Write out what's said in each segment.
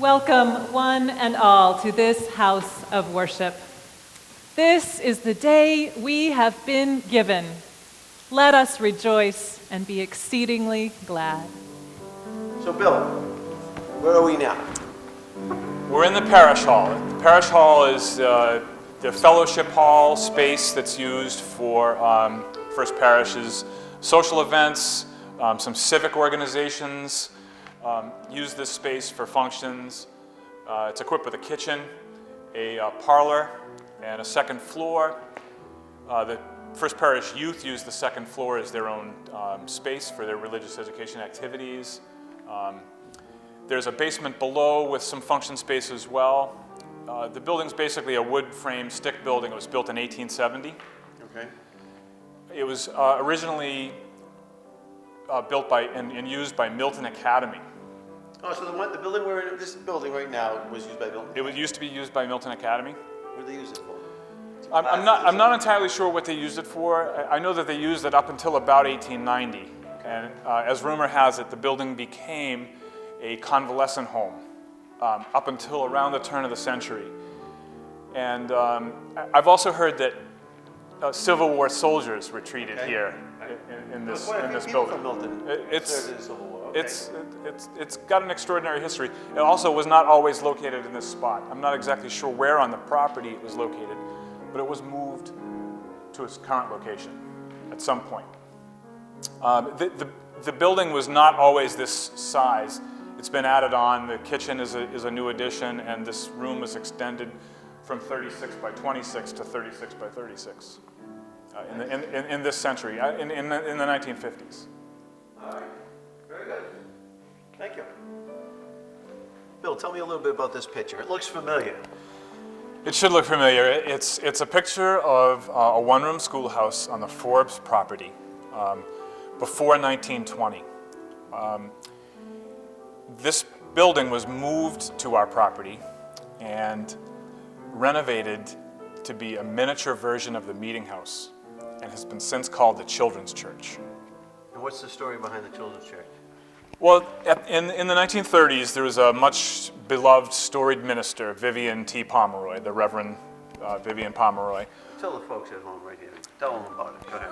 Welcome, one and all, to this house of worship. This is the day we have been given. Let us rejoice and be exceedingly glad. So, Bill, where are we now? We're in the parish hall. The parish hall is the fellowship hall space that's used for First Parish's social events. Some civic organizations use this space for functions. It's equipped with a kitchen, a parlor, and a second floor. The First Parish youth use the second floor as their own space for their religious education activities. There's a basement below with some function space as well. The building's basically a wood frame stick building. It was built in 1870. Okay. It was originally built by and used by Milton Academy. Oh, so the building we're in, this building right now, was used by Milton? It used to be used by Milton Academy. What did they use it for? I'm not entirely sure what they used it for. I know that they used it up until about 1890. And as rumor has it, the building became a convalescent home up until around the turn of the century. And I've also heard that Civil War soldiers were treated here in this building. From Milton served in the Civil War. Okay. It's got an extraordinary history. It also was not always located in this spot. I'm not exactly sure where on the property it was located, but it was moved to its current location at some point. The building was not always this size. It's been added on. The kitchen is a new addition, and this room was extended from 36 by 26 to 36 by 36 in this century, in the 1950s. All right, very good. Thank you. Bill, tell me a little bit about this picture. It looks familiar. It should look familiar. It's a picture of a one-room schoolhouse on the Forbes property before 1920. This building was moved to our property and renovated to be a miniature version of the meeting house and has been since called the Children's Church. And what's the story behind the Children's Church? Well, in the 1930s, there was a much beloved storied minister, Vivian T. Pomeroy, the Reverend Vivian Pomeroy. Tell the folks at home right here. Tell them about it. Go ahead.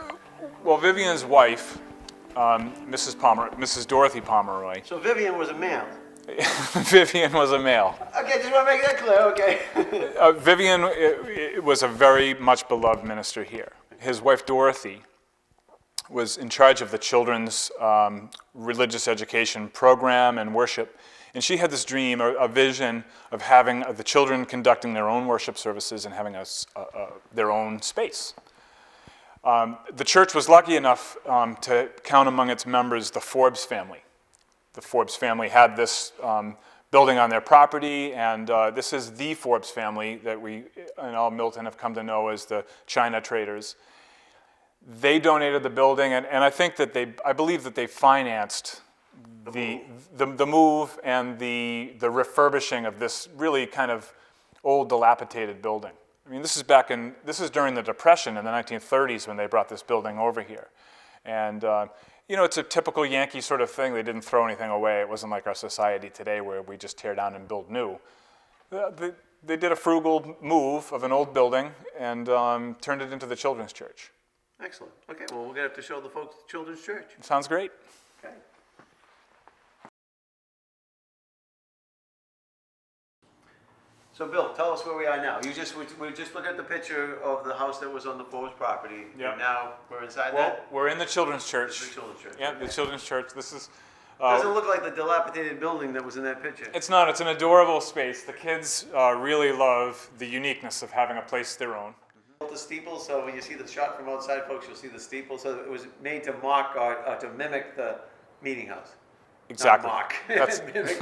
Well, Vivian's wife, Mrs. Dorothy Pomeroy. So Vivian was a male? Vivian was a male. Okay, just want to make that clear, okay. Vivian was a very much beloved minister here. His wife, Dorothy, was in charge of the children's religious education program and worship. And she had this dream, a vision of having the children conducting their own worship services and having their own space. The church was lucky enough to count among its members the Forbes family. The Forbes family had this building on their property, and this is the Forbes family that we in all Milton have come to know as the China traders. They donated the building, and I think that I believe that they financed the move and the refurbishing of this really kind of old, dilapidated building. I mean, this is during the Depression in the 1930s when they brought this building over here, and you know, it's a typical Yankee sort of thing. They didn't throw anything away. It wasn't like our society today where we just tear down and build new. They did a frugal move of an old building and turned it into the Children's Church. Excellent. Okay, well, we're going to have to show the folks the Children's Church. Sounds great. Okay. So, Bill, tell us where we are now. We just looked at the picture of the house that was on the Forbes property. Yep. And now we're inside Well, that? we're in the Children's Church. The Children's Church. Yeah, okay. the Children's Church. This is... Doesn't look like the dilapidated building that was in that picture. It's not. It's an adorable space. The kids really love the uniqueness of having a place their own. The steeple, so when you see the shot from outside, folks, you'll see the steeple. So it was made to mock or to mimic the meeting house. Exactly. Not mock. That's Mimic,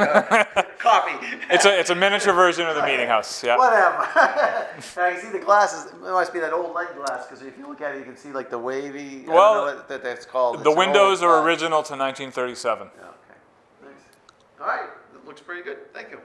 copy. it's a miniature version of the meeting house. Yeah. Whatever. Now you see the glasses. It must be that old light glass because if you look at it, you can see like the wavy. Well, I don't know what that's called. The windows are original to 1937. Yeah, okay. Nice. All right. That looks pretty good. Thank you.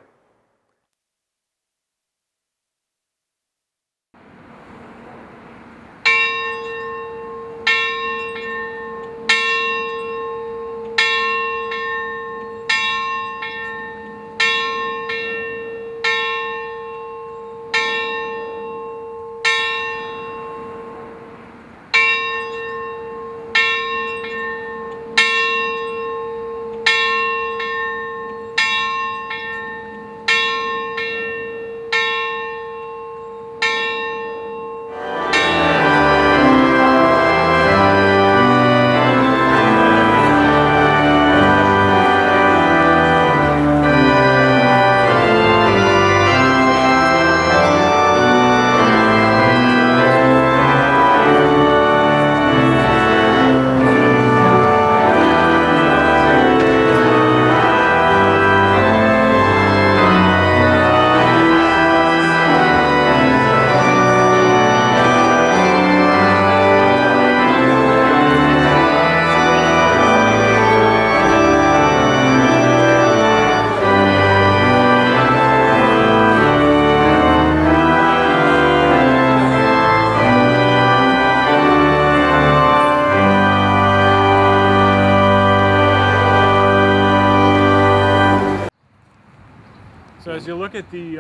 you look at the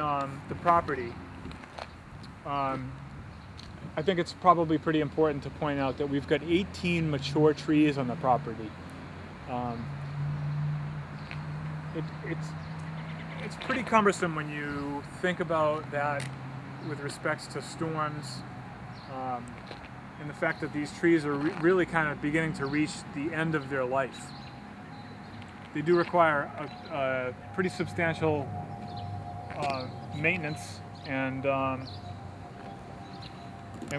property, I think it's probably pretty important to point out that we've got 18 mature trees on the property. It's pretty cumbersome when you think about that with respects to storms, and the fact that these trees are really kind of beginning to reach the end of their life. They do require a pretty substantial maintenance, and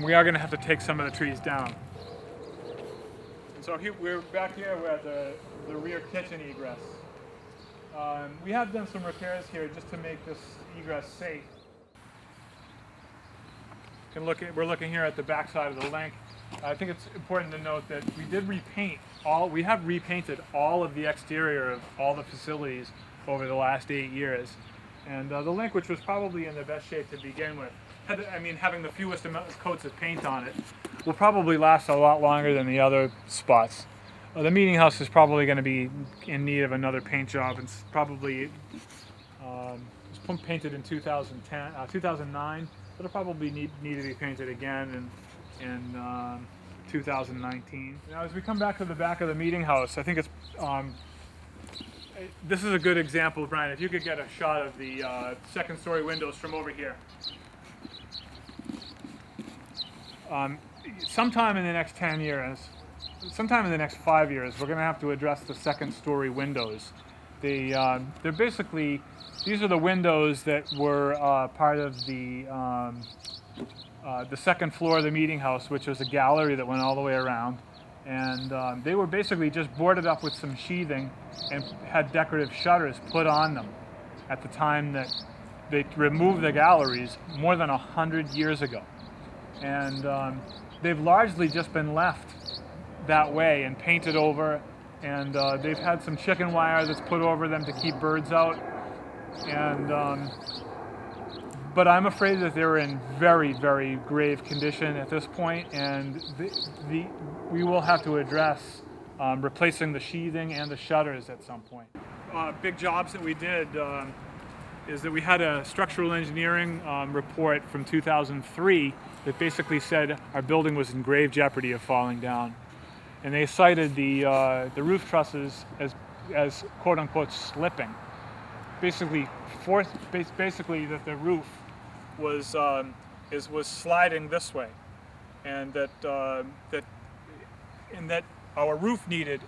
we are going to have to take some of the trees down. And so here, we're back here, we're at the rear kitchen egress. We have done some repairs here just to make this egress safe. We're looking here at the back side of the link. I think it's important to note that we have repainted all of the exterior of all the facilities over the last 8 years. And the link, which was probably in the best shape to begin with, having the fewest amount of coats of paint on it, will probably last a lot longer than the other spots. The meeting house is probably going to be in need of another paint job. It's probably it was painted in 2009. It'll probably need to be painted again in 2019. Now, as we come back to the back of the meeting house, I think it's this is a good example, Brian. If you could get a shot of the second-story windows from over here. Sometime in the next 10 years, sometime in the next 5 years, we're going to have to address the second-story windows. They're basically, these are the windows that were part of the second floor of the meeting house, which was a gallery that went all the way around. And they were basically just boarded up with some sheathing and had decorative shutters put on them at the time that they removed the galleries more than 100 years ago. And they've largely just been left that way and painted over, and they've had some chicken wire that's put over them to keep birds out. And but I'm afraid that they're in very, very grave condition at this point, and we will have to address replacing the sheathing and the shutters at some point. Big jobs that we did is that we had a structural engineering report from 2003 that basically said our building was in grave jeopardy of falling down. And they cited the roof trusses as quote-unquote slipping. Basically that the roof was sliding this way, and that our roof needed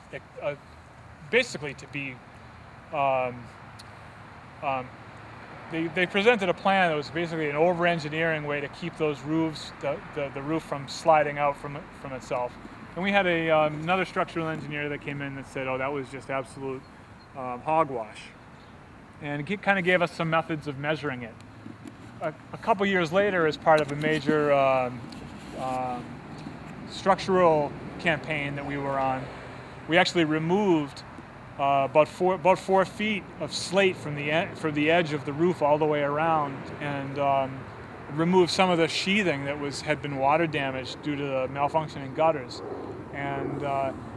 basically to be. They presented a plan that was basically an over-engineering way to keep those roofs, the roof from sliding out from itself. And we had another structural engineer that came in that said, oh, that was just absolute hogwash. And it kind of gave us some methods of measuring it. A couple years later, as part of a major structural campaign that we were on, we actually removed about 4 feet of slate from the edge of the roof all the way around, and removed some of the sheathing that had been water damaged due to the malfunctioning gutters, and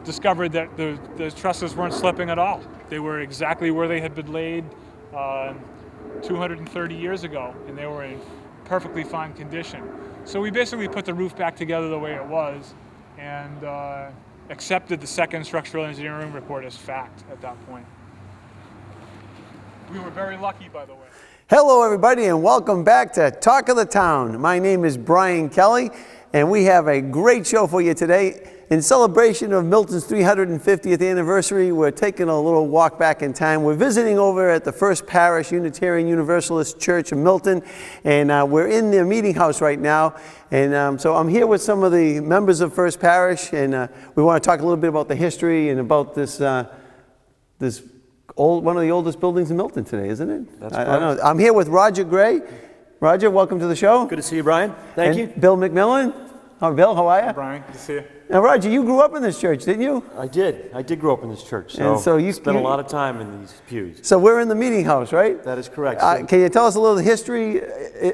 discovered that the trusses weren't slipping at all. They were exactly where they had been laid 230 years ago, and they were in perfectly fine condition. So we basically put the roof back together the way it was, and accepted the second structural engineering report as fact at that point. We were very lucky, by the way. Hello, everybody, and welcome back to Talk of the Town. My name is Brian Kelly, and we have a great show for you today. In celebration of Milton's 350th anniversary, we're taking a little walk back in time. We're visiting over at the First Parish Unitarian Universalist Church of Milton, and we're in their meeting house right now. And so I'm here with some of the members of First Parish, and we want to talk a little bit about the history and about this one of the oldest buildings in Milton today, isn't it? That's I don't know. I'm here with Roger Gray. Roger, welcome to the show. Good to see you, Brian. Thank you. Bill McMillan. Oh, Bill, how are you? Brian, good to see you. Now, Roger, you grew up in this church, didn't you? I did. I did grow up in this church, And so you spent a lot of time in these pews. So we're in the meeting house, right? That is correct. Can you tell us a little of the history?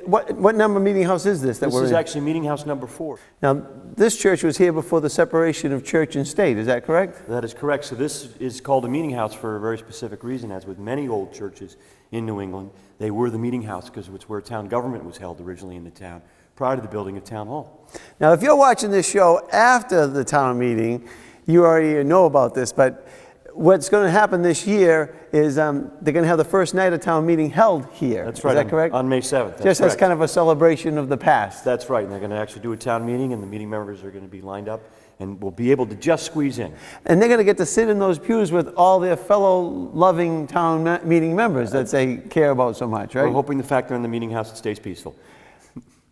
What number meeting house is this? This is actually meeting house number 4. Now, this church was here before the separation of church and state. Is that correct? That is correct. So this is called a meeting house for a very specific reason, as with many old churches in New England. they were the meeting house because it's where town government was held originally in the town, prior to the building of town hall. Now, if you're watching this show after the town meeting, you already know about this, but what's going to happen this year is they're going to have the first night of town meeting held here. That's right. Is that correct? On May 7th. That's Just as correct. kind of a celebration of the past. That's right. And they're going to actually do a town meeting, and the meeting members are going to be lined up, and we'll be able to just squeeze in. And they're going to get to sit in those pews with all their fellow loving town meeting members that they care about so much, right? We're hoping the fact they're in the meeting house, it stays peaceful.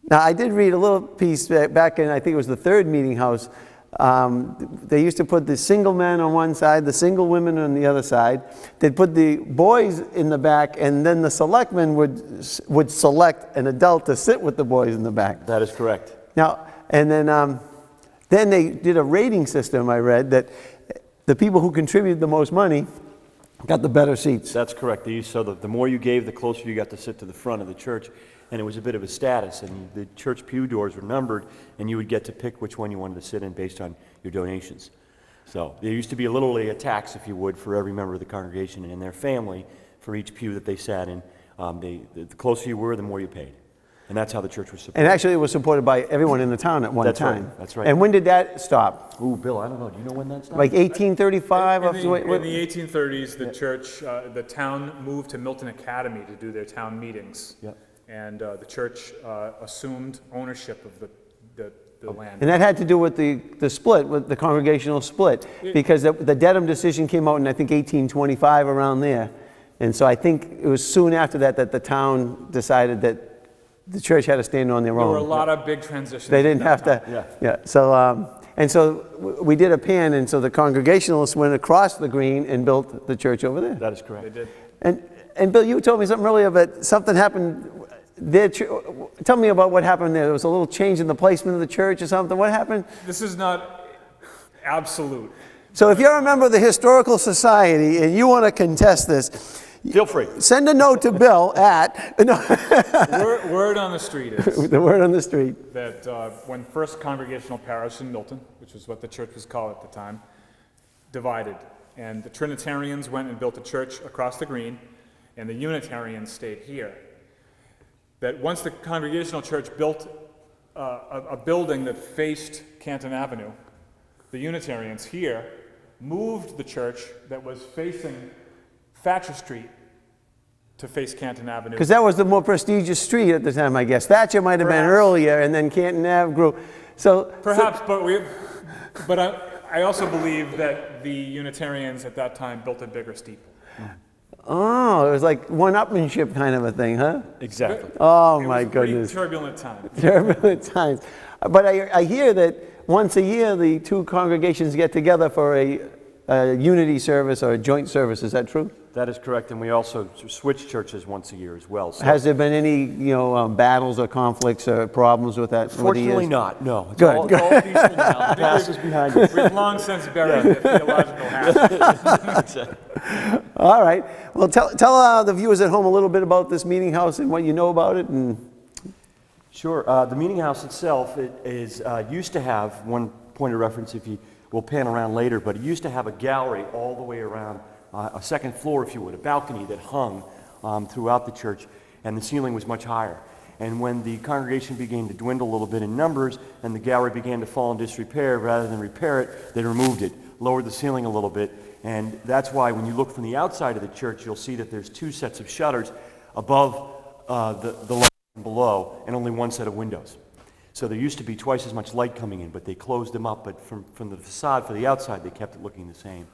Now, I did read a little piece back in, I think it was the third meeting house. They used to put the single men on one side, the single women on the other side. They'd put the boys in the back, and then the selectmen would select an adult to sit with the boys in the back. That is correct. Now, and then they did a rating system, I read, that the people who contributed the most money got the better seats. That's correct. So the more you gave, the closer you got to sit to the front of the church. And it was a bit of a status, and the church pew doors were numbered, and you would get to pick which one you wanted to sit in based on your donations. So there used to be literally a tax, if you would, for every member of the congregation and their family for each pew that they sat in. The closer you were, the more you paid. And that's how the church was supported. And actually, it was supported by everyone in the town at one That's time. right. That's right. And when did that stop? Ooh, Bill, I don't know. Do you know when that started? Like 1835? In the 1830s, the church, the town moved to Milton Academy to do their town meetings. Yep. And the church assumed ownership of the land. And that had to do with the split, with the congregational split, because the Dedham decision came out in, I think, 1825, around there. And so I think it was soon after that that the town decided that the church had to stand on their There own. were a lot of big transitions. They didn't have to. Yeah. Yeah. So, and so we did a pan, and so the Congregationalists went across the green and built the church over there. That is correct. They did. And Bill, you told me something earlier, but something happened there. Tell me about what happened there. There was a little change in the placement of the church or something. What happened? This is not absolute. So if you're a member of the Historical Society and you want to contest this, Feel free. send a note to Bill at, no, Word on the street is the word on the street. that when First Congregational Parish in Milton, which was what the church was called at the time, divided, and the Trinitarians went and built a church across the green, and the Unitarians stayed here. That once the Congregational Church built a building that faced Canton Avenue, the Unitarians here moved the church that was facing Thatcher Street to face Canton Avenue. Because that was the more prestigious street at the time, I guess. Thatcher might have been Perhaps. earlier, and then Canton Ave grew. So Perhaps, but I also believe that the Unitarians at that time built a bigger steeple. oh, it was like one-upmanship kind of a thing, huh? Exactly. Oh, It my was a pretty goodness. turbulent time. Turbulent times. But I hear that once a year the two congregations get together for a unity service or a joint service. Is that true? That is correct, and we also switch churches once a year as well. So Has there been any, battles or conflicts or problems with that? over the fortunately years? not, no. It's Good, all, good. It's all peaceful now. The past is behind us. We've long since buried the theological hazard. All right. Well, tell the viewers at home a little bit about this meeting house and what you know about it. And Sure. The meeting house itself, it is used to have, one point of reference if you will pan around later, but it used to have a gallery all the way around, a second floor, if you would, a balcony that hung throughout the church, and the ceiling was much higher. And when the congregation began to dwindle a little bit in numbers and the gallery began to fall in disrepair, rather than repair it, they removed it, lowered the ceiling a little bit, and that's why when you look from the outside of the church, you'll see that there's two sets of shutters above the light and below, and only one set of windows. So there used to be twice as much light coming in, but they closed them up, but from the facade for the outside, they kept it looking the same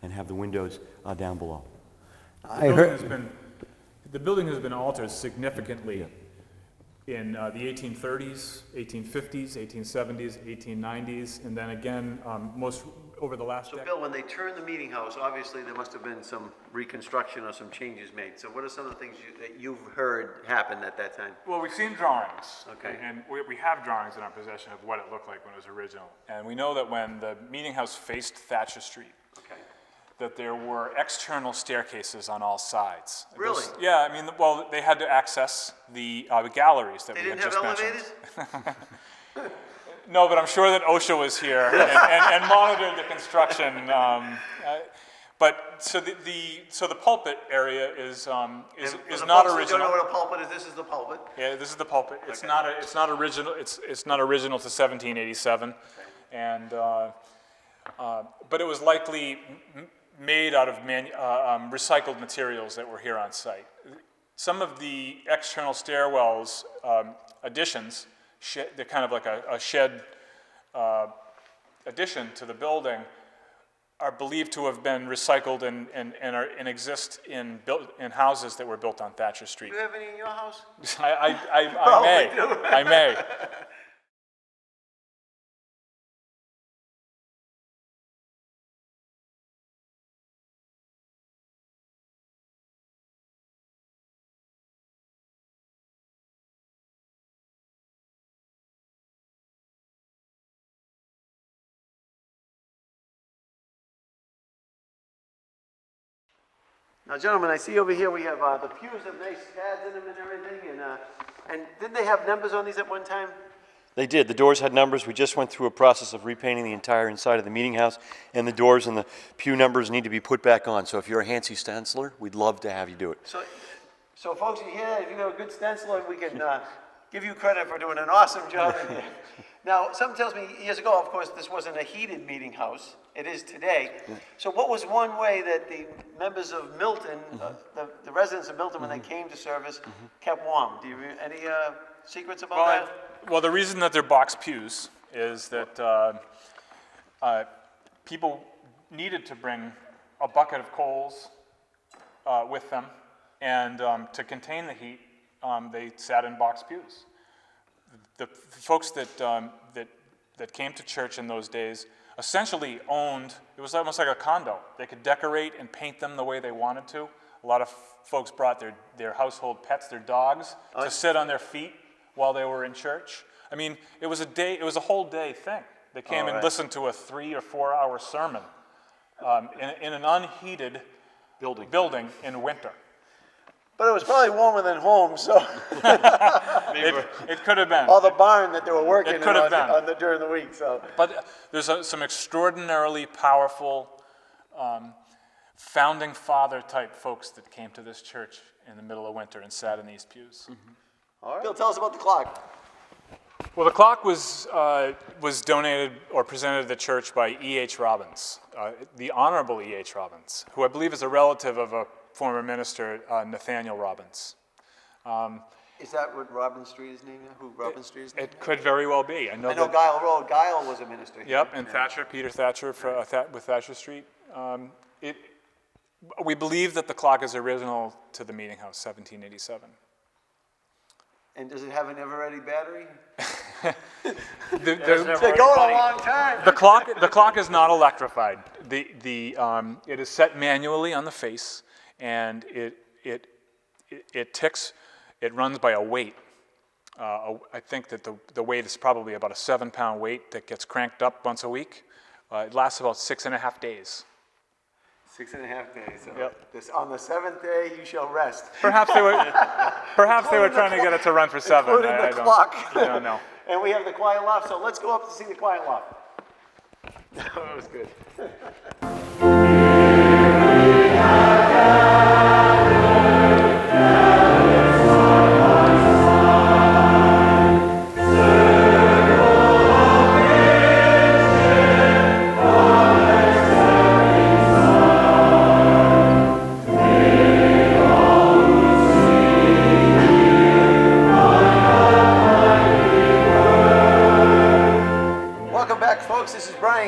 and have the windows down below. The building has been altered significantly in the 1830s, 1850s, 1870s, 1890s, and then again, most over the last decade. Bill, when they turned the meeting house, obviously there must have been some reconstruction or some changes made. So what are some of the things that you've heard happen at that time? Well, we've seen drawings. Okay. And we have drawings in our possession of what it looked like when it was original. And we know that when the meeting house faced Thatcher Street, Okay. that there were external staircases on all sides. Really? Yeah, I mean, well, they had to access the galleries that They we had didn't just have mentioned. elevators? No, but I'm sure that OSHA was here and monitored the construction. But so the pulpit area is not Don't original. know what a pulpit is. This is the pulpit. Yeah, this is the pulpit. It's Okay. not original. It's not original to 1787, and but it was likely made out of recycled materials that were here on site. Some of the external stairwells additions, they're kind of like a shed addition to the building, are believed to have been recycled and exist in houses that were built on Thatcher Street. Do you have any in your house? I may. Now, gentlemen, I see over here we have the pews have nice pads in them and everything, and didn't they have numbers on these at one time? They did. The doors had numbers. We just went through a process of repainting the entire inside of the meeting house, and the doors and the pew numbers need to be put back on. So if you're a Hansi stenciler, we'd love to have you do it. So folks, you hear that? If you have a good stenciler, we can give you credit for doing an awesome job in here. Now, something tells me years ago, of course, this wasn't a heated meeting house. It is today. So what was one way that the members of Milton, the residents of Milton, when they came to service, kept warm? Do you any secrets about that? Well, the reason that they're box pews is that people needed to bring a bucket of coals with them, and to contain the heat, they sat in box pews. The folks that came to church in those days essentially owned, it was almost like a condo. They could decorate and paint them the way they wanted to. A lot of folks brought their household pets, their dogs, to sit on their feet while they were in church. I mean, it was a whole day thing. They came and listened to a 3 or 4 hour sermon in an unheated building in winter. But it was probably warmer than home, so. It could have been. Or the barn that they were working in during the week, so. But there's some extraordinarily powerful founding father type folks that came to this church in the middle of winter and sat in these pews. All right. Bill, tell us about the clock. Well, the clock was donated or presented to the church by E.H. Robbins, the Honorable E.H. Robbins, who I believe is a relative of a former minister, Nathaniel Robbins. Is that what Robin Street is named? Who Robin Street is named? It could very well be. I know Guile Road. Guile was a minister here. Yep, and Thatcher, Peter Thatcher with Thatcher Street. We believe that the clock is original to the meeting house, 1787. And does it have an ever-ready battery? They're going a long time. The clock is not electrified. It is set manually on the face, and it ticks. It runs by a weight. I think that the weight is probably about a 7-pound weight that gets cranked up once a week. It lasts about 6.5 days. 6.5 days. So Yep. On the 7th day, you shall rest. Perhaps they were trying to get it to run for 7. Including the clock. I don't know. And we have the quiet loft, so let's go up to see the quiet loft. That was good.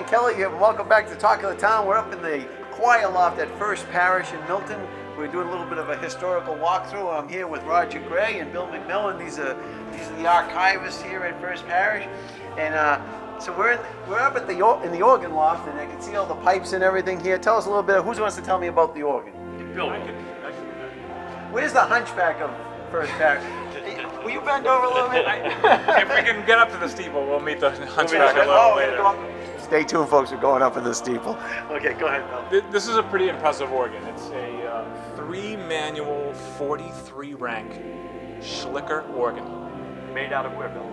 Kelly, welcome back to Talk of the Town. We're up in the choir loft at First Parish in Milton. We're doing a little bit of a historical walkthrough. I'm here with Roger Gray and Bill McMillan. These are the archivists here at First Parish, and so we're up at in the organ loft, and I can see all the pipes and everything here. Tell us a little bit. Who wants to tell me about the organ? Bill. Where's the hunchback of First Parish? Will you bend over a little bit? If we can get up to the steeple, we'll meet the hunchback a little later. Stay tuned, folks. We're going up in the steeple. Okay, go ahead, Bill. This is a pretty impressive organ. It's a 3-manual, 43-rank Schlicker organ. Made out of where, Bill?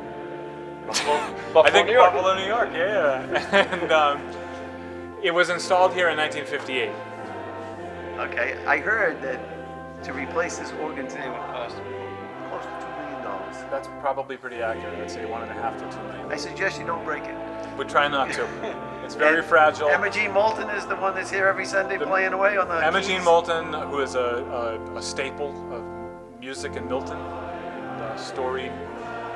I think Buffalo, New York, yeah. And it was installed here in 1958. Okay, I heard that to replace this organ today would cost close to $2 million. That's probably pretty accurate. I'd say 1.5 to 2 million. I suggest you don't break it. We try not to. It's very fragile. Emma Jean Moulton is the one that's here every Sunday playing away on the Emma keys. Jean Milton, who is a staple of music in Milton, storied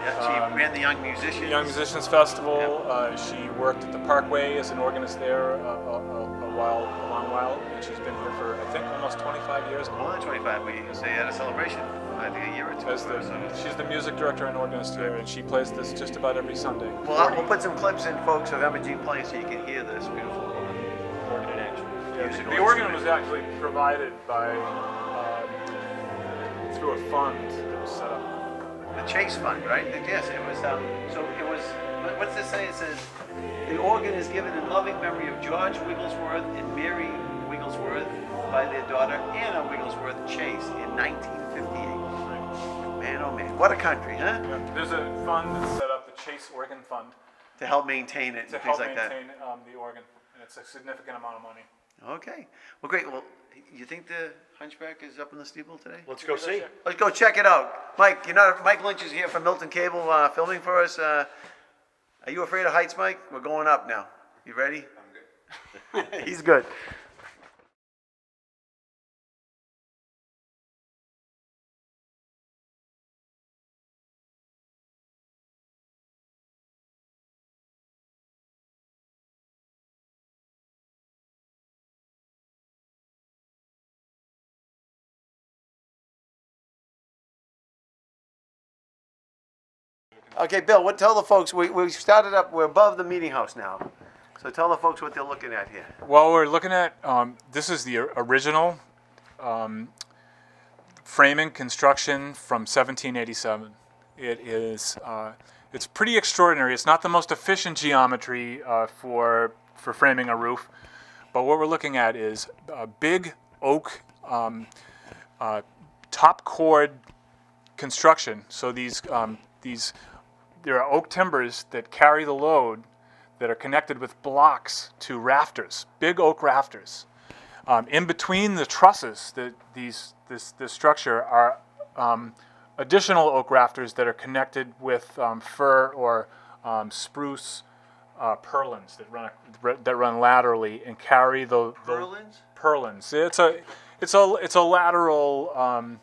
Yeah, she ran the Young Musicians. Young Musicians Festival. She worked at the Parkway as an organist there a long while, and she's been here for I think almost 25 years now. More than 25. We had a celebration, I think a year or two ago. She's the music director and organist here, and she plays this just about every Sunday. Well, we'll put some clips in, folks, of Emma Jean playing so you can hear this beautiful organ in action. Yeah, the organ was actually provided by through a fund that was set up. The Chase Fund, right? Yes, it was. So it was. What's this say? It says the organ is given in loving memory of George Wigglesworth and Mary Wigglesworth by their daughter Anna Wigglesworth Chase in 1958. Man, oh man, what a country, huh? Yeah. There's a fund that's set up, the Chase Organ Fund, To help maintain it to and help things like that. maintain the organ, and it's a significant amount of money. Okay. Well, great. Well, you think the Hunchback is up in the steeple today? Let's go see. Let's go check it out. Mike, Mike Lynch is here from Milton Cable filming for us. Are you afraid of heights, Mike? We're going up now. You ready? I'm good. He's good. Okay, Bill, tell the folks, we started up, we're above the meeting house now. So tell the folks what they're looking at here. Well, we're looking at, this is the original framing construction from 1787. It is, it's pretty extraordinary. It's not the most efficient geometry for framing a roof, but what we're looking at is a big oak top chord construction. So there are oak timbers that carry the load that are connected with blocks to rafters, big oak rafters. In between the trusses, this structure are additional oak rafters that are connected with fir or spruce purlins that run laterally and carry the Purlins? Purlins. It's a lateral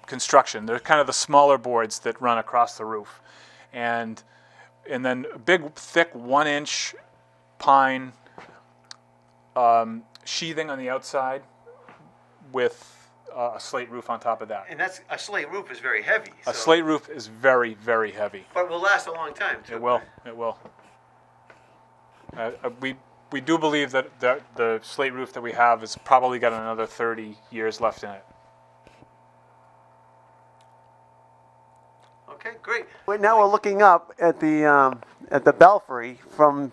construction. They're kind of the smaller boards that run across the roof. And then a big, thick 1-inch pine sheathing on the outside with a slate roof on top of that. And that's, a slate roof is very heavy. A slate roof is very, very heavy. But will last a long time, too. It will. It will. We do believe that the slate roof that we have has probably got another 30 years left in it. Okay, great. Right now we're looking up at the belfry so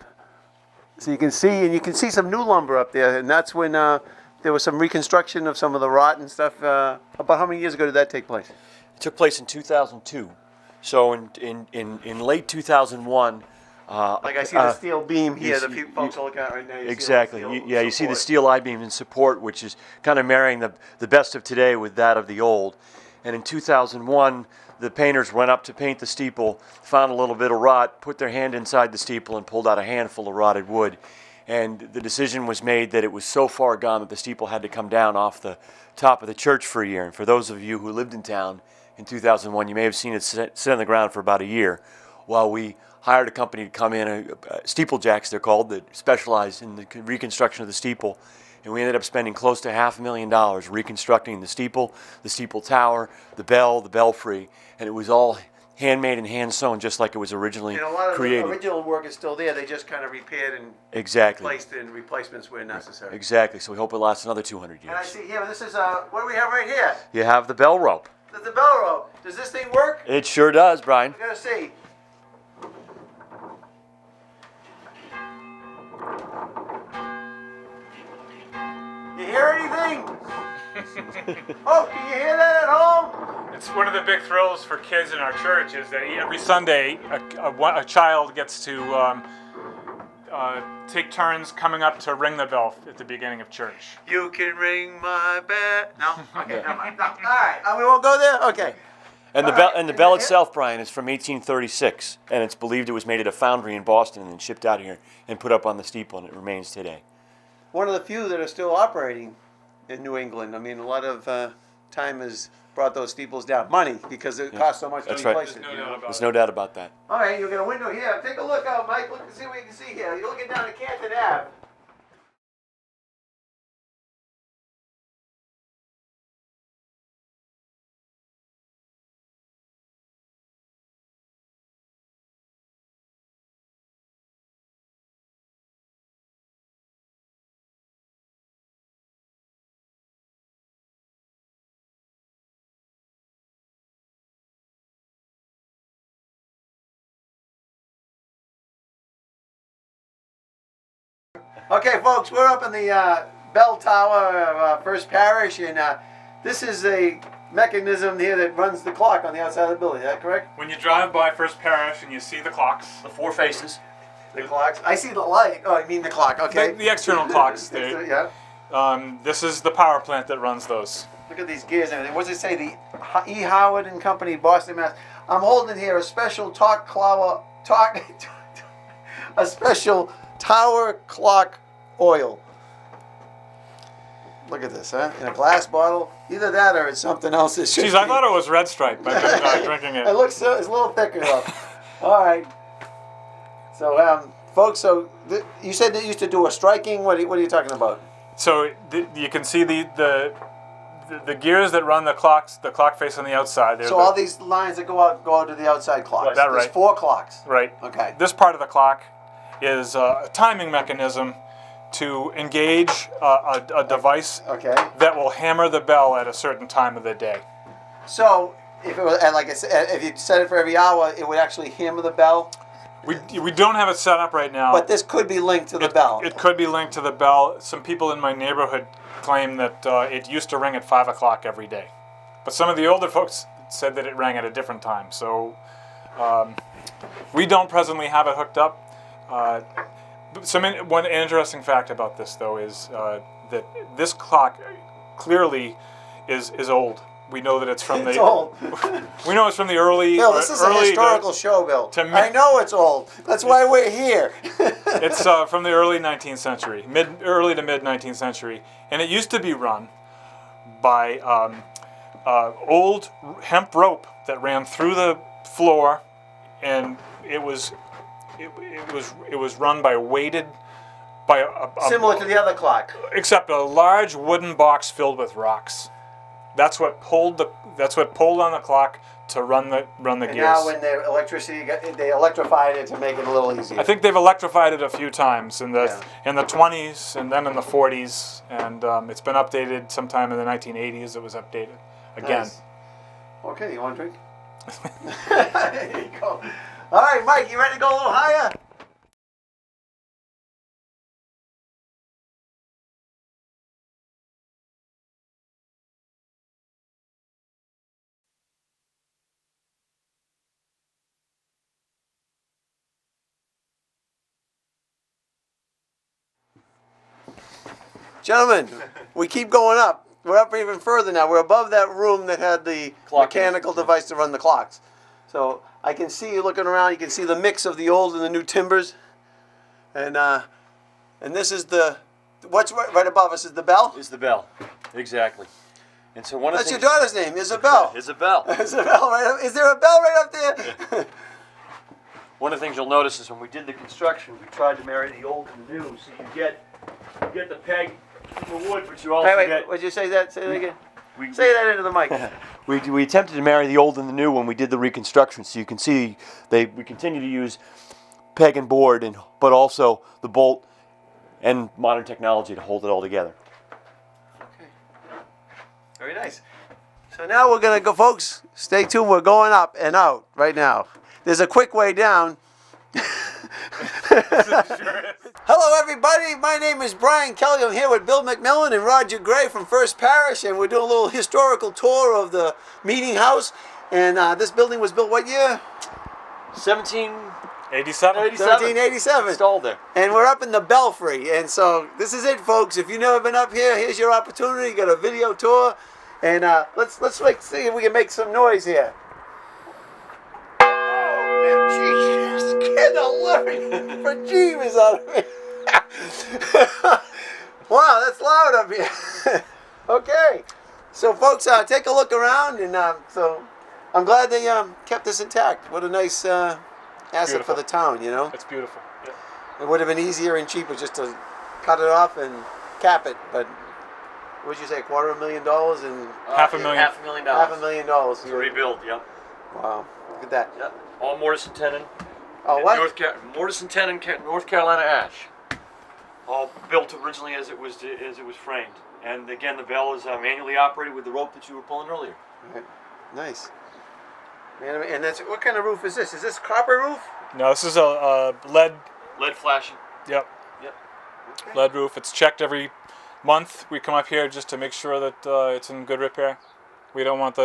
you can see some new lumber up there, and that's when there was some reconstruction of some of the rot and stuff. About how many years ago did that take place? It took place in 2002. So in late 2001. Like I see the steel beam here, the folks are looking at right now. Exactly. You see the steel I-beam in support, which is kind of marrying the best of today with that of the old. And in 2001, the painters went up to paint the steeple, found a little bit of rot, put their hand inside the steeple and pulled out a handful of rotted wood. And the decision was made that it was so far gone that the steeple had to come down off the top of the church for a year. And for those of you who lived in town in 2001, you may have seen it sit on the ground for about a year while we hired a company to come in, steeplejacks they're called, that specialize in the reconstruction of the steeple. And we ended up spending close to $500,000 reconstructing the steeple tower, the bell, the belfry, and it was all handmade and hand sewn just like it was originally created. And a lot of the original work is still there. They just kind of repaired and replaced in replacements where necessary. Exactly. So we hope it lasts another 200 years. And I see here, this is what do we have right here? You have the bell rope. The bell rope. Does this thing work? It sure does, Brian. I gotta see. You hear anything? Oh, can you hear that at home? It's one of the big thrills for kids in our church is that every Sunday a child gets to take turns coming up to ring the bell at the beginning of church. You can ring my bell. No? Okay, never mind. No. All right, we won't go there? Okay. And the bell itself, Brian, is from 1836, and it's believed it was made at a foundry in Boston and then shipped out here and put up on the steeple, and it remains today. One of the few that are still operating in New England. I mean, a lot of time has brought those steeples down. Money, because it costs so much to That's replace right. it. There's no doubt about that. All right, you've got a window here. Take a look out, Mike. Look and see what you can see here. You're looking down at Canton Ave. Okay, folks, we're up in the bell tower of First Parish, and this is a mechanism here that runs the clock on the outside of the building. Is that correct? When you drive by First Parish and you see the clocks, The four faces. The clocks. I see the light. Oh, you mean the clock? Okay. the external clocks, Yeah. this is the power plant that runs those. Look at these gears and everything. What does it say? The E. Howard and Company, Boston, Mass. I'm holding here a special a special tower clock oil. Look at this, huh? In a glass bottle. Either that or it's something else. Geez, I thought it was Red Stripe. I've been drinking it. It looks so, it's a little thicker though. All right. So, folks, you said that you used to do a striking. What are you talking about? So you can see the gears that run the clocks, the clock face on the outside. So all these lines that go out to the outside clocks. That's right. There's 4 clocks. Right. Okay. This part of the clock is a timing mechanism to engage a device that will hammer the bell at a certain time of the day. So if it was, and like I said, if you set it for every hour, it would actually hammer the bell. We don't have it set up right now. But this could be linked to the bell. It could be linked to the bell. Some people in my neighborhood claim that it used to ring at 5 o'clock every day. But some of the older folks said that it rang at a different time. So we don't presently have it hooked up. One interesting fact about this, though, is that this clock clearly is old. We know that it's from the. It's old. We know it's from the early. Bill, this is a historical show, Bill. I know it's old. That's why we're here. It's from the early 19th century, early to mid 19th century, and it used to be run by old hemp rope that ran through the floor, and it was run by similar to the other clock, except a large wooden box filled with rocks. That's what pulled on the clock to run the gears. Now, when they electrified it to make it a little easier. I think they've electrified it a few times in the 20s and then in the 40s, and it's been updated sometime in the 1980s. It was updated again. Nice. Okay, you want a drink? There you go. All right, Mike, you ready to go a little higher? Gentlemen, we keep going up. We're up even further now. We're above that room that had the mechanical device to run the clocks. So I can see you looking around. You can see the mix of the old and the new timbers. And this is what's right above us is the bell? Is the bell. Exactly. And so That's your daughter's name, Isabel. Isabel. Isabel, right up. Is there a bell right up there? One of the things you'll notice is when we did the construction, we tried to marry the old and the new, so you get the peg for wood, but you also wait, would you say that? Say that again. Say that into the mic. We attempted to marry the old and the new when we did the reconstruction, so you can see we continue to use peg and board, but also the bolt and modern technology to hold it all together. Okay. Very nice. So now we're going to go, folks, stay tuned. We're going up and out right now. There's a quick way down. Hello, everybody. My name is Brian Kelly. I'm here with Bill McMillan and Roger Gray from First Parish, and we're doing a little historical tour of the meeting house. And this building was built what year? 17 87. 1787. Installed there. And we're up in the Belfry. And so this is it, folks. If you've never been up here, here's your opportunity. You got a video tour. And let's see if we can make some noise here. Oh, man, jeez. Scared the living bejeebus out of me. Wow, that's loud up here. Okay. So, folks, take a look around. And so I'm glad they kept this intact. What a nice asset Beautiful. for the town, you know? It's beautiful. Yeah. It would have been easier and cheaper just to cut it off and cap it, but what did you say, $250,000 and $500,000. $500,000 To rebuild, yep. Wow, look at that. Yep. All mortise and tenon. Oh, what? Mortise and tenon, North Carolina ash. All built originally as it was framed. And again, the bell is manually operated with the rope that you were pulling earlier. Right. Nice. Man, and that's what kind of roof is this? Is this copper roof? No, this is a lead. Lead flashing. Yep. Yep. Okay. Lead roof. It's checked every month. We come up here just to make sure that it's in good repair. We don't want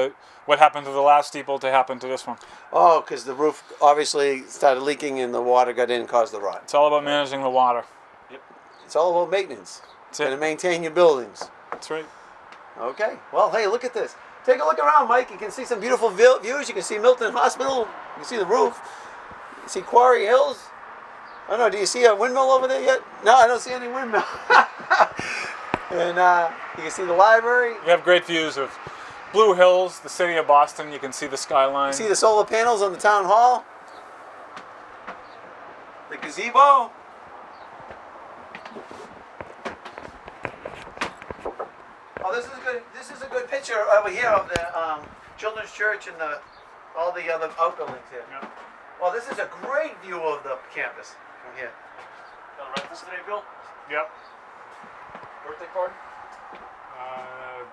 what happened to the last steeple to happen to this one. Oh, because the roof obviously started leaking and the water got in and caused the rot. It's all about managing the water. It's all about maintenance. That's And it. to maintain your buildings. That's right. Okay. Well, hey, look at this. Take a look around, Mike. You can see some beautiful views. You can see Milton Hospital. You can see the roof. You can see Quarry Hills. I don't know. Do you see a windmill over there yet? No, I don't see any windmill. And you can see the library. We have great views of Blue Hills, the city of Boston. You can see the skyline. You see the solar panels on the town hall. The gazebo. Oh, this is a good picture over here of the Children's Church and all the other outbuildings here. Yeah. Well, this is a great view of the campus from here. Gonna rent this today, Bill? Yep. Birthday party?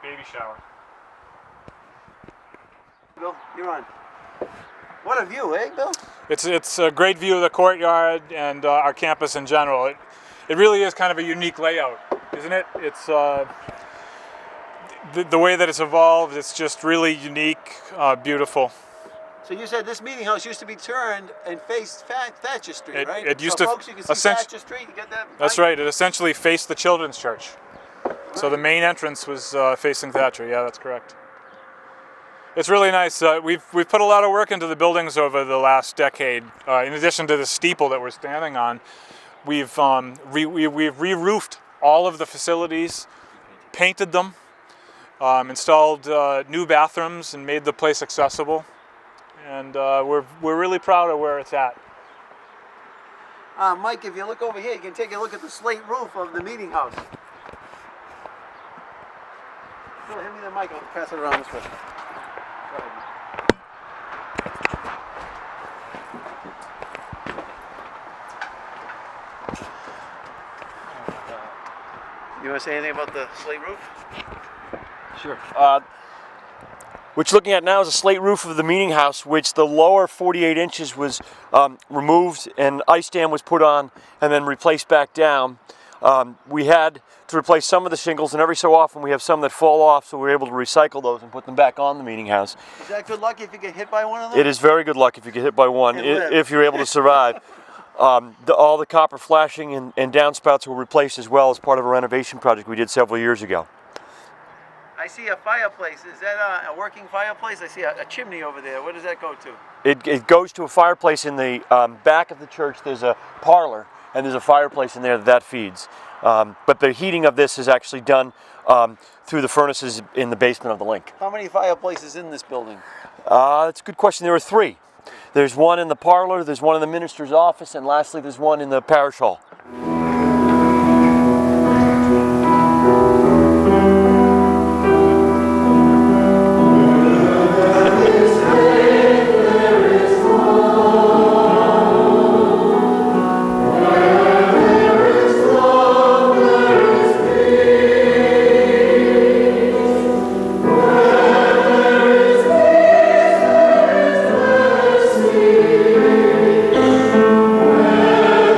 Baby shower. Bill, you're on. What a view, eh, Bill? It's a great view of the courtyard and our campus in general. It really is kind of a unique layout, isn't it? It's the way that it's evolved. It's just really unique, beautiful. So you said this meeting house used to be turned and faced Thatcher Street, right? It used so to folks, you can see Thatcher Street. You get that? That's right. It essentially faced the Children's Church. So the main entrance was facing Thatcher. Yeah, that's correct. It's really nice. We've put a lot of work into the buildings over the last decade. In addition to the steeple that we're standing on, we've re-roofed all of the facilities, painted them, installed new bathrooms, and made the place accessible. And we're really proud of where it's at. Mike, if you look over here, you can take a look at the slate roof of the meeting house. Bill, hand me the mic. I'll pass it around this way. Go ahead. You want to say anything about the slate roof? Sure. What you're looking at now is a slate roof of the meeting house, which the lower 48 inches was removed and ice dam was put on and then replaced back down. We had to replace some of the shingles, and every so often we have some that fall off, so we're able to recycle those and put them back on the meeting house. Is that good luck if you get hit by one of them? It is very good luck if you get hit by one, And live. if you're able to survive. All the copper flashing and downspouts were replaced as well as part of a renovation project we did several years ago. I see a fireplace. Is that a working fireplace? I see a chimney over there. Where does that go to? It goes to a fireplace in the back of the church. There's a parlor, and there's a fireplace in there that feeds. But the heating of this is actually done through the furnaces in the basement of the link. How many fireplaces in this building? That's a good question. There are 3. There's one in the parlor, there's one in the minister's office, and lastly there's one in the parish hall.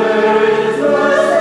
Where there is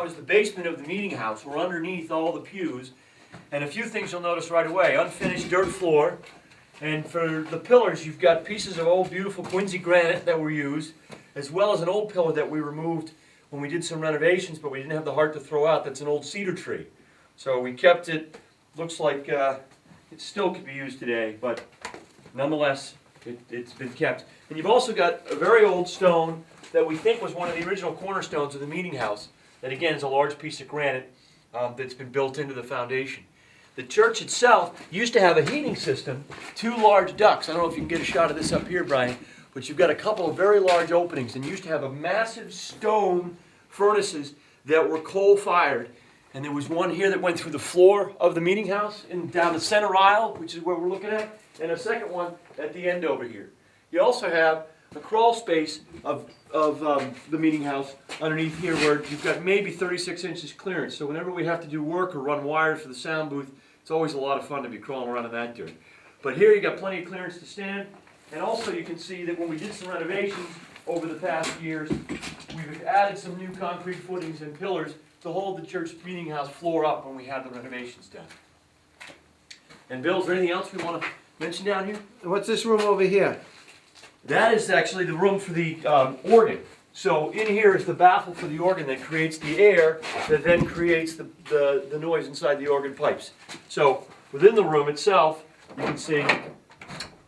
now is the basement of the meeting house. We're underneath all the pews. And a few things you'll notice right away. Unfinished dirt floor. And for the pillars, you've got pieces of old beautiful Quincy granite that were used, as well as an old pillar that we removed when we did some renovations, but we didn't have the heart to throw out. That's an old cedar tree. So we kept it. Looks like it still could be used today, but nonetheless, it's been kept. And you've also got a very old stone that we think was one of the original cornerstones of the meeting house. That again is a large piece of granite that's been built into the foundation. The church itself used to have a heating system, 2 large ducts. I don't know if you can get a shot of this up here, Brian, but you've got a couple of very large openings, and used to have a massive stone furnaces that were coal-fired. And there was one here that went through the floor of the meeting house and down the center aisle, which is where we're looking at, and a second one at the end over here. You also have a crawl space of the meeting house underneath here where you've got maybe 36 inches clearance. So whenever we have to do work or run wires for the sound booth, it's always a lot of fun to be crawling around in that dirt. But here you got plenty of clearance to stand. And also you can see that when we did some renovations over the past years, we've added some new concrete footings and pillars to hold the church meeting house floor up when we had the renovations done. And Bill, is there anything else we want to mention down here? What's this room over here? That is actually the room for the organ. So in here is the baffle for the organ that creates the air that then creates the noise inside the organ pipes. So within the room itself, you can see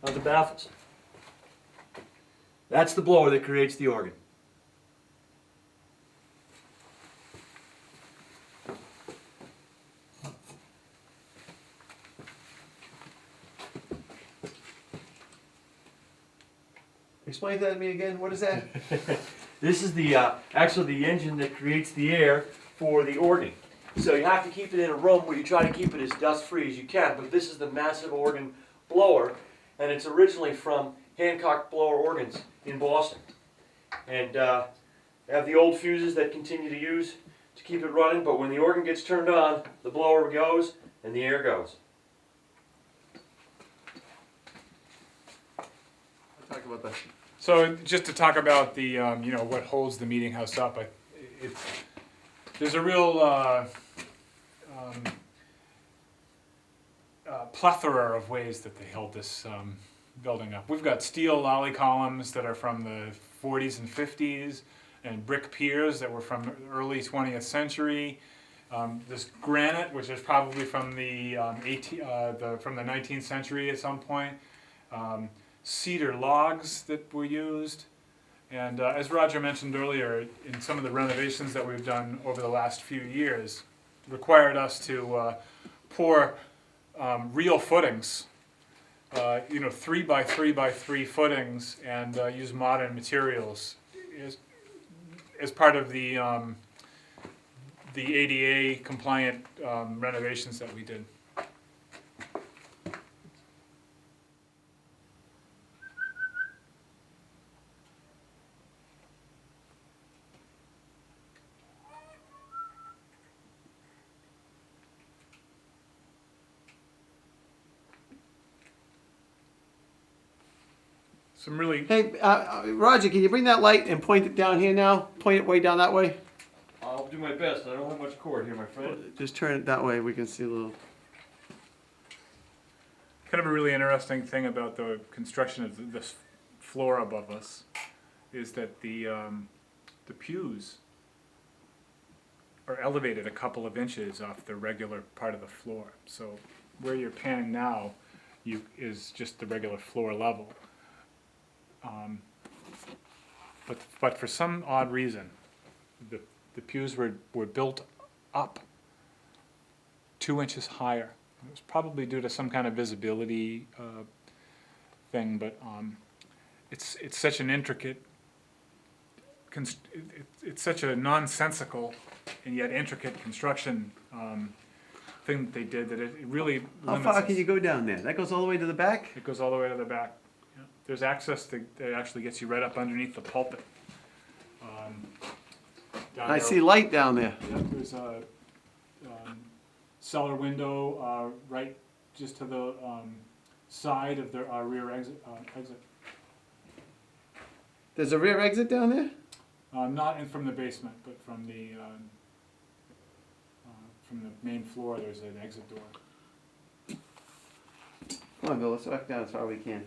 the baffles. That's the blower that creates the organ. Explain that to me again. What is that? This is the actually the engine that creates the air for the organ. So you have to keep it in a room where you try to keep it as dust-free as you can. But this is the massive organ blower, and it's originally from Hancock Blower Organs in Boston. And they have the old fuses that continue to use to keep it running. But when the organ gets turned on, the blower goes and the air goes. I'll talk about that. So just to talk about the, you know, what holds the meeting house up, there's a real plethora of ways that they held this building up. We've got steel lolly columns that are from the 40s and 50s, and brick piers that were from the early 20th century. This granite, which is probably from the from the 19th century at some point. Cedar logs that were used, and as Roger mentioned earlier, in some of the renovations that we've done over the last few years, required us to pour real footings, you know, 3 by 3 by 3 footings, and use modern materials as part of the ADA compliant renovations that we did. Some really... Hey, Roger, can you bring that light and point it down here now? Point it way down that way. I'll do my best. I don't have much cord here, my friend. Just turn it that way. We can see a little. Kind of a really interesting thing about the construction of this floor above us is that the pews are elevated a couple of inches off the regular part of the floor. So where you're panning now is just the regular floor level. But for some odd reason, the pews were built up 2 inches higher. It was probably due to some kind of visibility thing, but it's such an intricate, it's such a nonsensical and yet intricate construction thing that they did that it really limits How far us. can you go down there? That goes all the way to the back? It goes all the way to the back. Yeah. There's access that actually gets you right up underneath the pulpit. Down I there. see light down there. Yep, there's a cellar window right just to the side of the rear exit. There's a rear exit down there? Not in from the basement, but from the from the main floor, there's an exit door. Come on, Bill, let's walk down as far as we can.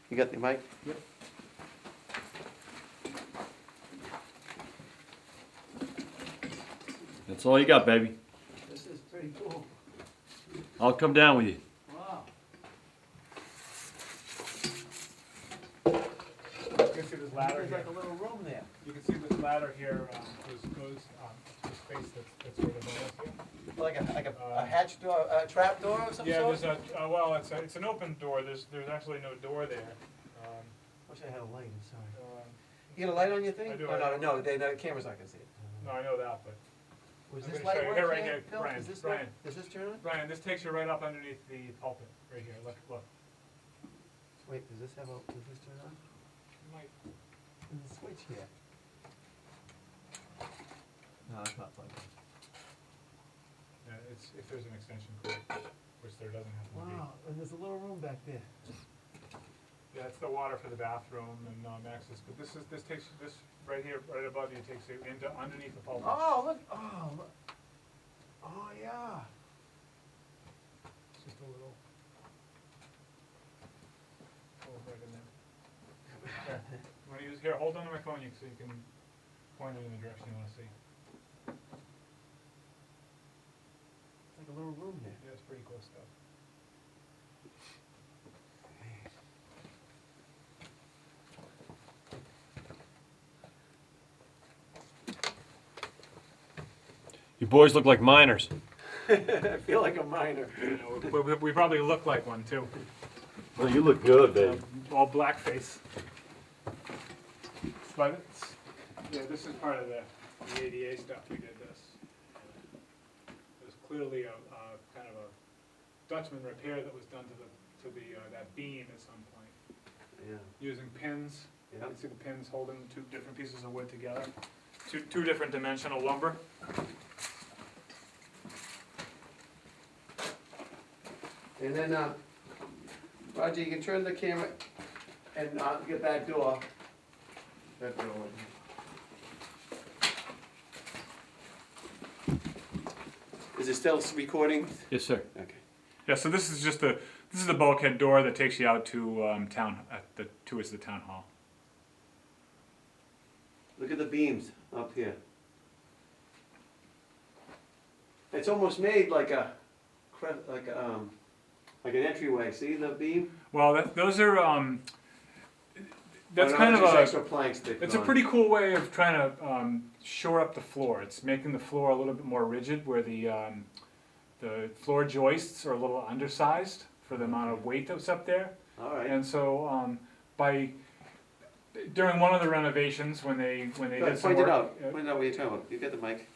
You got the mic? Yep. That's all you got, baby. This is pretty cool. I'll come down with you. Wow. You can see this ladder There's here. like a little room there. You can see this ladder here goes to space that's right above us here. Like a hatch door, a trap door of some Yeah, sort? there's well, it's an open door. There's actually no door there. Wish I had a light, I'm sorry. Um, You got a light on your thing? I do, Oh, I no, do. no, the camera's not gonna see it. no, I know that, but Was I'm this gonna light show you. work Here, right here, Bill? Brian, Is this Brian. work? Does this turn on? Brian, this takes you right up underneath the pulpit, right here. Look. Wait, does this turn on? You might- There's a switch here. No, it's not plugged in. Yeah, it's if there's an extension cord, which there doesn't have to be. Wow, and there's a little room back there. Yeah, it's the water for the bathroom and access. But this takes you this right here, right above you, takes you into underneath the pulpit. Oh, look, look. Oh, yeah. It's just a little hole right in there. Here, you want to use here? Hold on to my phone, so you can point it in the direction you want to see. It's like a little room there. Yeah, it's pretty cool stuff. You boys look like miners. I feel like a miner. You know, we probably look like one too. Well, you look good, babe. All blackface. But yeah, this is part of the ADA stuff. We did this. There's clearly a kind of a Dutchman repair that was done to the that beam at some point Yeah. using pins. Yeah. You can see the pins holding two different pieces of wood together. Two different dimensional lumber. And then, Roger, you can turn the camera and get that door. That door in. Is it still recording? Yes, sir. Okay. Yeah. So this is just this is the bulkhead door that takes you out to towards the town hall. Look at the beams up here. It's almost made like an entryway. See the beam? Well, those are that's Oh, no, kind it's of just a extra planks that it's go a on. pretty cool way of trying to shore up the floor. It's making the floor a little bit more rigid, where the floor joists are a little undersized for the amount of weight that's up there. All right. And so during one of the renovations, when they did some Point it work, out. Point it out what you're talking about. You get the mic.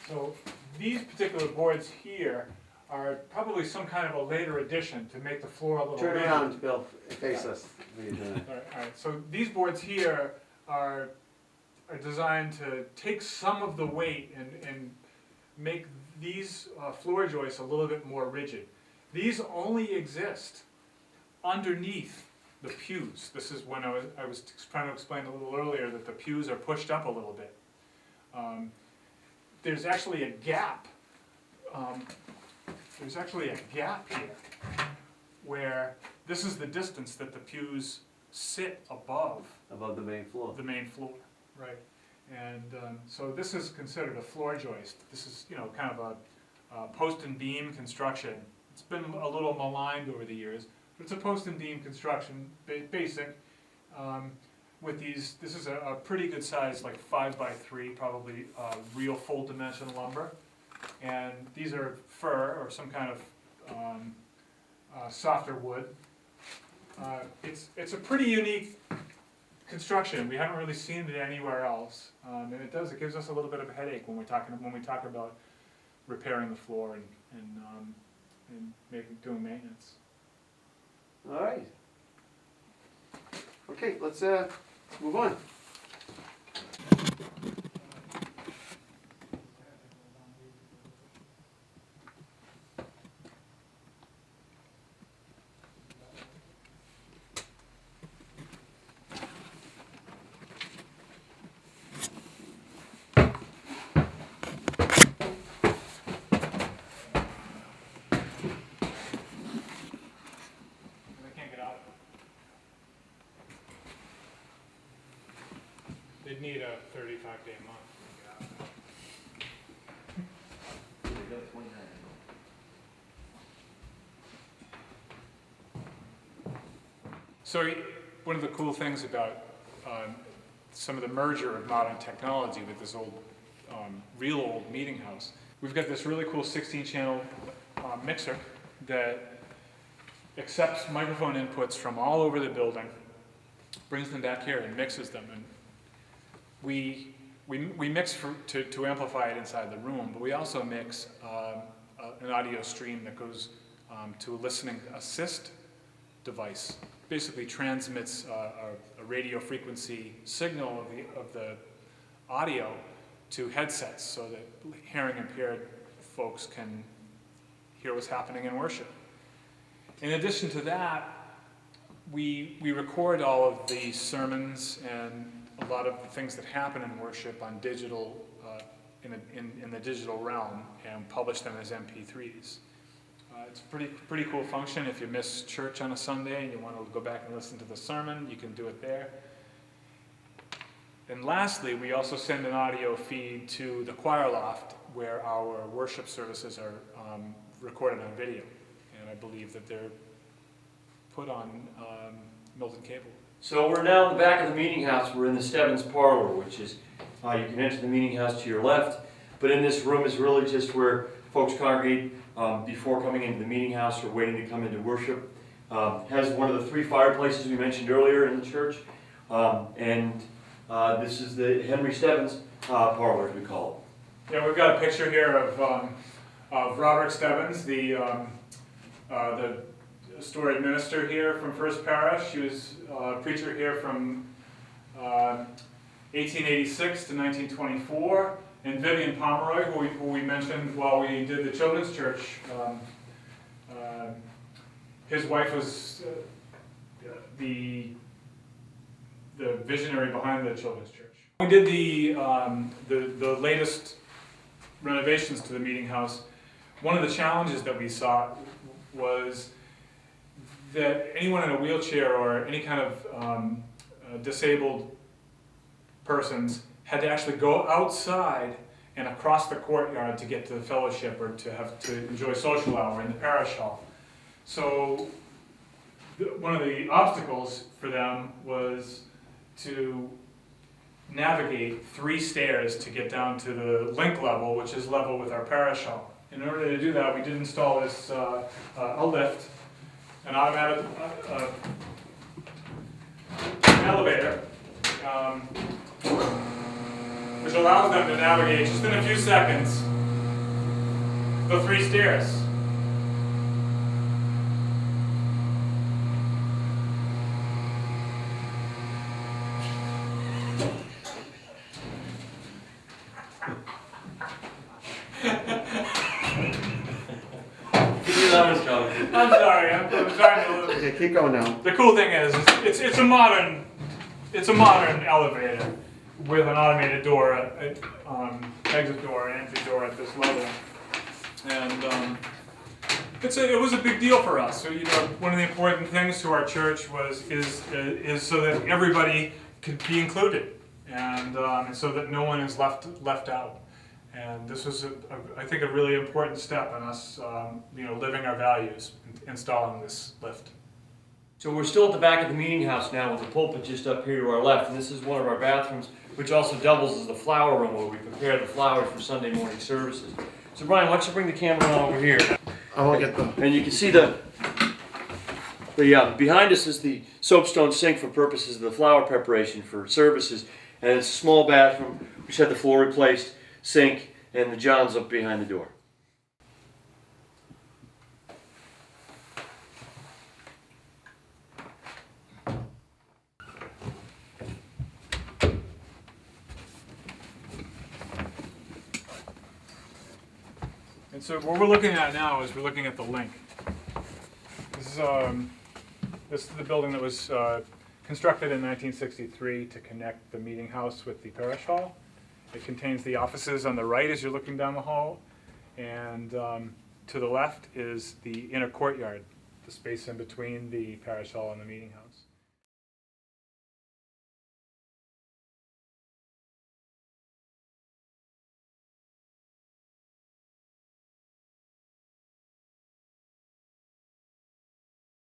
so these particular boards here are probably some kind of a later addition to make the floor a little Turn rigid. around, Bill. Face us. When you're doing it. All right. So these boards here are designed to take some of the weight and make these floor joists a little bit more rigid. These only exist underneath the pews. This is when I was trying to explain a little earlier that the pews are pushed up a little bit. There's actually a gap. There's actually a gap here where this is the distance that the pews sit above Above the main floor. the main floor, right? And so this is considered a floor joist. This is, kind of a post and beam construction. It's been a little maligned over the years, but it's a post and beam construction, basic. With these, this is a pretty good size, like 5x3, probably real full dimension lumber. And these are fir or some kind of softer wood. It's a pretty unique construction. We haven't really seen it anywhere else, and it gives us a little bit of a headache when we talk about repairing the floor and doing maintenance. All right. Okay, let's move on. You'd need a 35-day month to get out of that. So one of the cool things about some of the merger of modern technology with this old, real old meeting house, we've got this really cool 16-channel mixer that accepts microphone inputs from all over the building, brings them back here and mixes them. And we mix to amplify it inside the room, but we also mix an audio stream that goes to a listening assist device. Basically transmits a radio frequency signal of the audio to headsets so that hearing impaired folks can hear what's happening in worship. In addition to that, we record all of the sermons and a lot of the things that happen in worship on digital, in the digital realm, and publish them as MP3s. It's a pretty cool function. If you miss church on a Sunday and you want to go back and listen to the sermon, you can do it there. And lastly, we also send an audio feed to the choir loft where our worship services are recorded on video. And I believe that they're put on Milton cable. So we're now in the back of the meeting house. We're in the Stebbins parlor, which is, you can enter the meeting house to your left, but in this room is really just where folks congregate before coming into the meeting house or waiting to come into worship. Has one of the 3 fireplaces we mentioned earlier in the church, and this is the Henry Stebbins parlor, as we call it. Yeah, we've got a picture here of Robert Stebbins, the storied minister here from First Parish. He was a preacher here from 1886 to 1924. And Vivian Pomeroy, who we mentioned while we did the children's church, his wife was the visionary behind the children's church. We did the latest renovations to the meeting house. One of the challenges that we saw was that anyone in a wheelchair or any kind of disabled persons had to actually go outside and across the courtyard to get to the fellowship or to enjoy social hour in the parish hall. So one of the obstacles for them was to navigate 3 stairs to get down to the link level, which is level with our parish hall. In order to do that, we did install this a lift, an automatic elevator, which allows them to navigate just in a few seconds the 3 stairs. I'm sorry, I'm trying to. Okay, keep going now. The cool thing is, it's a modern elevator with an automated door, exit door, and entry door at this level, and it was a big deal for us. So one of the important things to our church is so that everybody could be included, and so that no one is left out. And this was, I think, a really important step in us, living our values, installing this lift. So we're still at the back of the meeting house now with the pulpit just up here to our left, and this is one of our bathrooms, which also doubles as the flower room where we prepare the flowers for Sunday morning services. So Brian, why don't you bring the camera on over here? I'll get them. And you can see behind us is the soapstone sink for purposes of the flower preparation for services, and it's a small bathroom. We just had the floor replaced, sink, and the John's up behind the door. And so what we're looking at now is we're looking at the link. This is the building that was constructed in 1963 to connect the meeting house with the parish hall. It contains the offices on the right as you're looking down the hall, and to the left is the inner courtyard, the space in between the parish hall and the meeting house.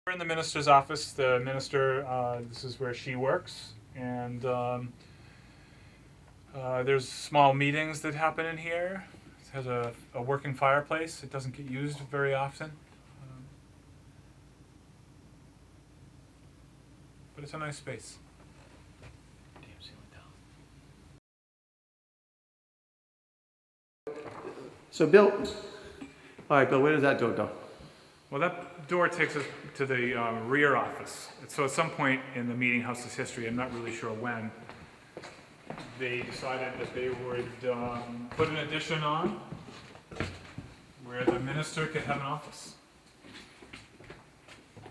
We're in the minister's office. The minister, this is where she works, and there's small meetings that happen in here. It has a working fireplace. It doesn't get used very often, but it's a nice space. So Bill, all right, Bill, where does that door go? Well, that door takes us to the rear office. So at some point in the meeting house's history, I'm not really sure when, they decided that they would put an addition on where the minister could have an office.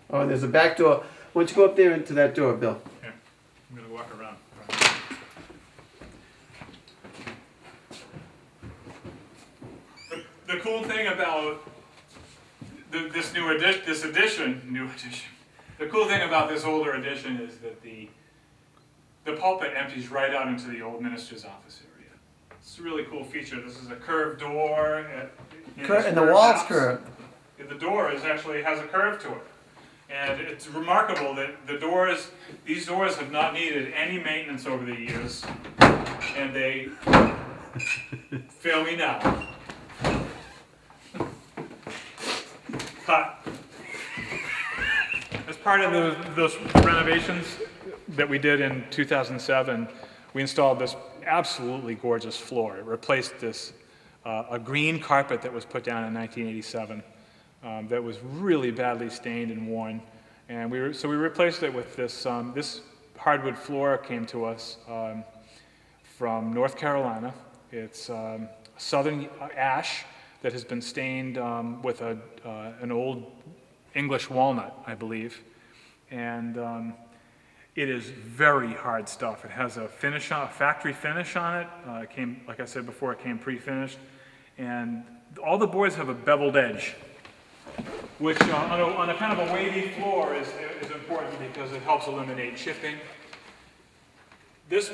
Oh, there's a back door. Why don't you go up there into that door, Bill? Here, I'm going to walk around. The cool thing about this addition, the cool thing about this older addition is that the pulpit empties right out into the old minister's office area. It's a really cool feature. This is a curved door. And the wall's curved. The door actually has a curve to it. And it's remarkable that these doors have not needed any maintenance over the years. And they fail me now. Cut. As part of those renovations that we did in 2007, we installed this absolutely gorgeous floor. It replaced a green carpet that was put down in 1987 that was really badly stained and worn. And we replaced it with this hardwood floor came to us from North Carolina. It's southern ash that has been stained with an old English walnut, I believe. And it is very hard stuff. It has a factory finish on it. It came, like I said before, it came pre-finished. And all the boards have a beveled edge, which on a kind of a wavy floor is important because it helps eliminate chipping. This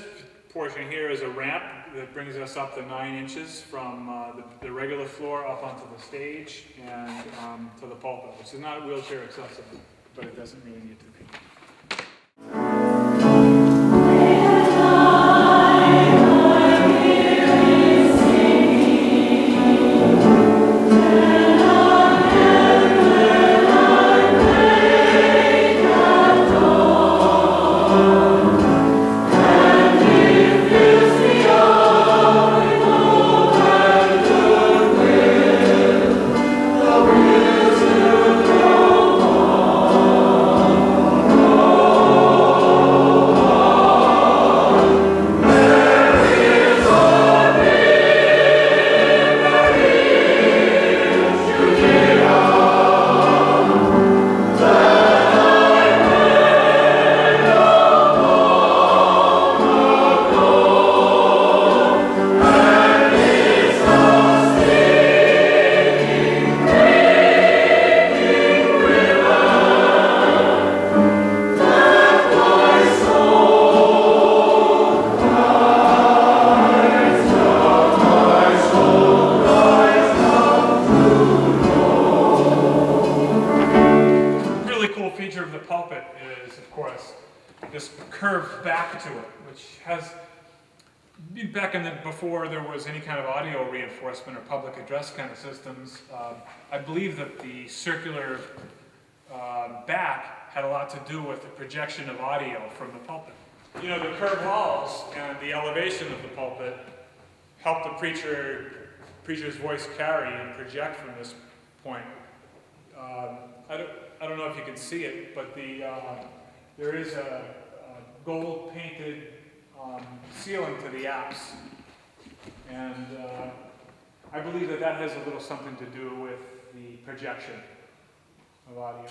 portion here is a ramp that brings us up to 9 inches from the regular floor up onto the stage and to the pulpit, which is not wheelchair accessible, but it doesn't really need to be. Before there was any kind of audio reinforcement or public address kind of systems, I believe that the circular back had a lot to do with the projection of audio from the pulpit. You know, the curved walls and the elevation of the pulpit help the preacher's voice carry and project from this point. I don't know if you can see it, but there is a gold painted ceiling to the apse. And I believe that has a little something to do with the projection of audio.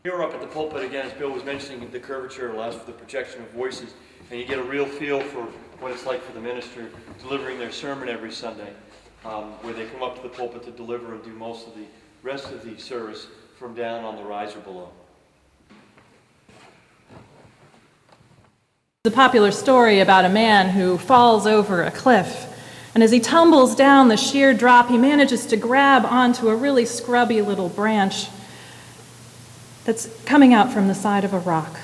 Here up at the pulpit again, as Bill was mentioning, the curvature allows for the projection of voices, and you get a real feel for what it's like for the minister delivering their sermon every Sunday, where they come up to the pulpit to deliver and do most of the rest of the service from down on the riser below. The popular story about a man who falls over a cliff And as he tumbles down the sheer drop, he manages to grab onto a really scrubby little branch that's coming out from the side of a rock.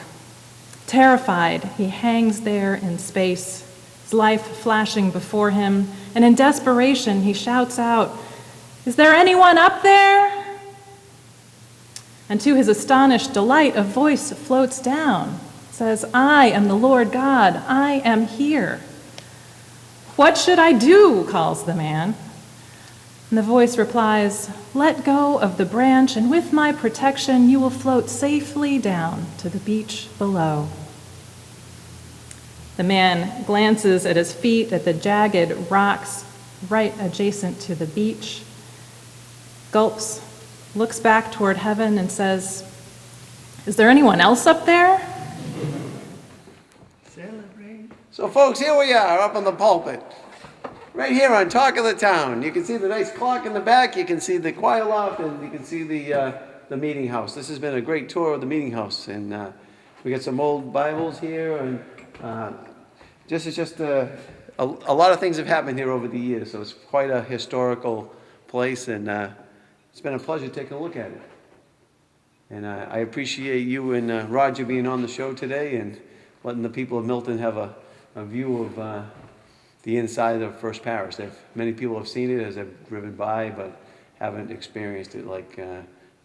Terrified, he hangs there in space, his life flashing before him, and in desperation he shouts out, "Is there anyone up there?" And to his astonished delight, a voice floats down, says, "I am the Lord God, I am here." "What should I do?" calls the man. And the voice replies, "Let go of the branch, and with my protection you will float safely down to the beach below." The man glances at his feet, at the jagged rocks right adjacent to the beach, gulps, looks back toward heaven and says, "Is there anyone else up there?" So folks, here we are up on the pulpit, right here on Talk of the Town. You can see the nice clock in the back, you can see the choir loft, and you can see the meeting house. This has been a great tour of the meeting house, and we got some old Bibles here, and a lot of things have happened here over the years, so it's quite a historical place, and it's been a pleasure taking a look at it. And I appreciate you and Roger being on the show today and letting the people of Milton have a view of the inside of First Parish. Many people have seen it as they've driven by, but haven't experienced it like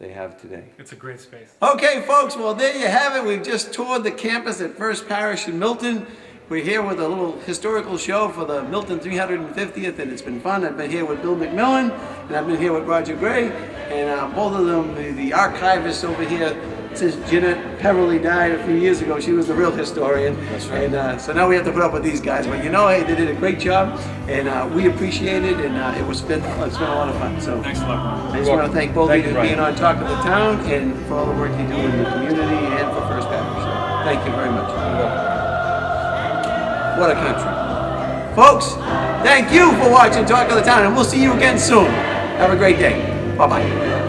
they have today. It's a great space. Okay, folks, well, there you have it. We've just toured the campus at First Parish in Milton. We're here with a little historical show for the Milton 350th, and it's been fun. I've been here with Bill McMillan, and I've been here with Roger Gray, and both of them, the archivists over here, since Jeanette Peverly died a few years ago, she was the real historian. That's right. And so now we have to put up with these guys. But you know, hey, they did a great job, and we appreciate it, and it's been a lot of fun. So Thanks a lot, Brian. I just want to thank both of you for Brian. being on Talk of the Town and for all the work you do in the community and for First Parish. So thank you very much. What a country. Folks, thank you for watching Talk of the Town, and we'll see you again soon. Have a great day. Bye-bye.